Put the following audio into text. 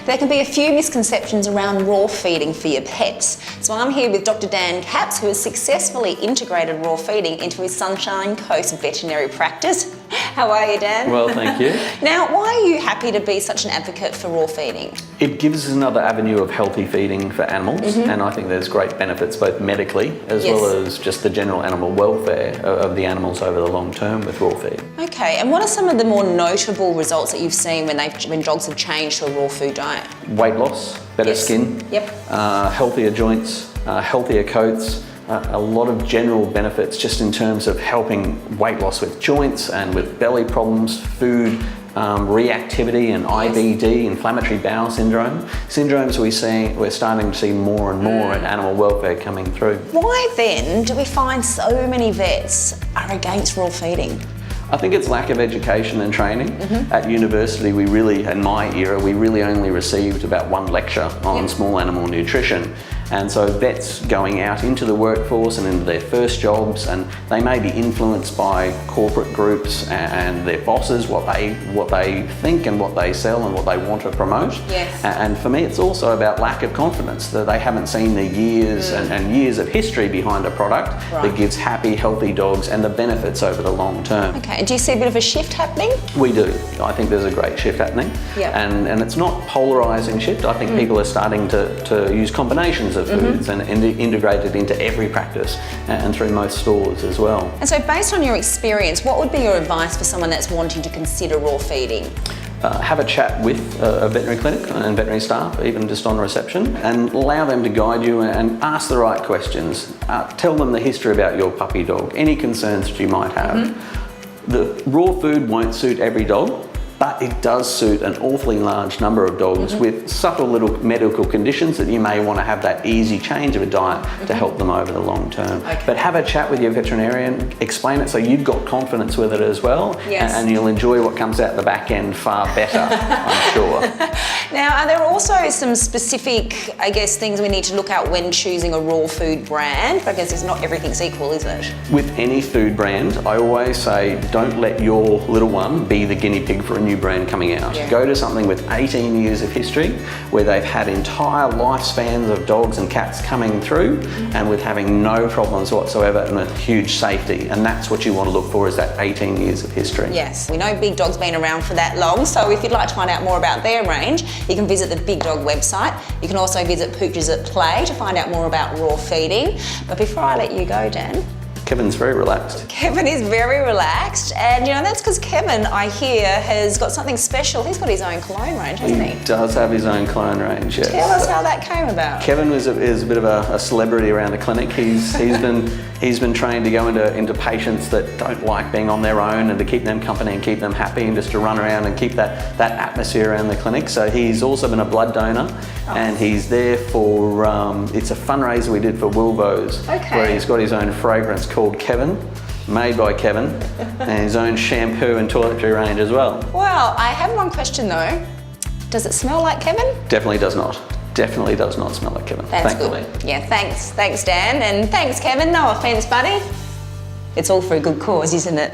There can be a few misconceptions around raw feeding for your pets. So I'm here with Dr. Dan Capps, who has successfully integrated raw feeding into his Sunshine Coast veterinary practice. How are you, Dan? Well, thank you. Now, why are you happy to be such an advocate for raw feeding? It gives us another avenue of healthy feeding for animals, and I think there's great benefits both medically as well as just the general animal welfare of the animals over the long term with raw feed. Okay, and what are some of the more notable results that you've seen when dogs have changed to a raw food diet? Weight loss, better skin, healthier joints, healthier coats, a lot of general benefits just in terms of helping weight loss with joints and with belly problems, food, reactivity and IBD, inflammatory bowel syndrome. Syndromes we're starting to see more and more in animal welfare coming through. Why then do we find so many vets are against raw feeding? I think it's lack of education and training. At university, in my era, we really only received about one lecture on small animal nutrition. And so vets going out into the workforce and into their first jobs, and they may be influenced by corporate groups and their bosses, what they think and what they sell and what they want to promote. Yes. And for me, it's also about lack of confidence, that they haven't seen the years and years of history behind a product that gives happy, healthy dogs and the benefits over the long term. Okay, and do you see a bit of a shift happening? We do. I think there's a great shift happening. And it's not polarising shift. I think people are starting to use combinations of foods and integrate it into every practice and through most stores as well. And so based on your experience, what would be your advice for someone that's wanting to consider raw feeding? Have a chat with a veterinary clinic and veterinary staff, even just on reception, and allow them to guide you and ask the right questions. Tell them the history about your puppy dog, any concerns that you might have. The raw food won't suit every dog, but it does suit an awfully large number of dogs with subtle little medical conditions that you may want to have that easy change of a diet to help them over the long term. But have a chat with your veterinarian, explain it so you've got confidence with it as well, and you'll enjoy what comes out the back end far better, I'm sure. Now, are there also some specific, things we need to look at when choosing a raw food brand? Because it's not everything's equal, is it? With any food brand, I always say don't let your little one be the guinea pig for a new brand coming out. Go to something with 18 years of history where they've had entire lifespans of dogs and cats coming through and with having no problems whatsoever and with huge safety, and that's what you want to look for, is that 18 years of history. Yes, we know Big Dog's been around for that long, so if you'd like to find out more about their range, you can visit the Big Dog website. You can also visit Pooches At to find out more about raw feeding. But before I let you go, Dan, Kevin's very relaxed. Kevin is very relaxed, and that's because Kevin, I hear, has got something special. He's got his own cologne range, hasn't he? He does have his own cologne range, yes. Tell us how that came about. Kevin is a bit of a celebrity around the clinic. He's been trained to go into patients that don't like being on their own and to keep them company and keep them happy and just to run around and keep that atmosphere around the clinic. So he's also been a blood donor, and he's there for, it's a fundraiser we did for Wilvo's, where he's got his own fragrance called Kevin, made by Kevin, and his own shampoo and toiletry range as well. Well, I have one question though. Does it smell like Kevin? Definitely does not. Definitely does not smell like Kevin. That's thankfully. Good. Yeah, thanks. Thanks, Dan, and thanks, Kevin. No offence, buddy. It's all for a good cause, isn't it?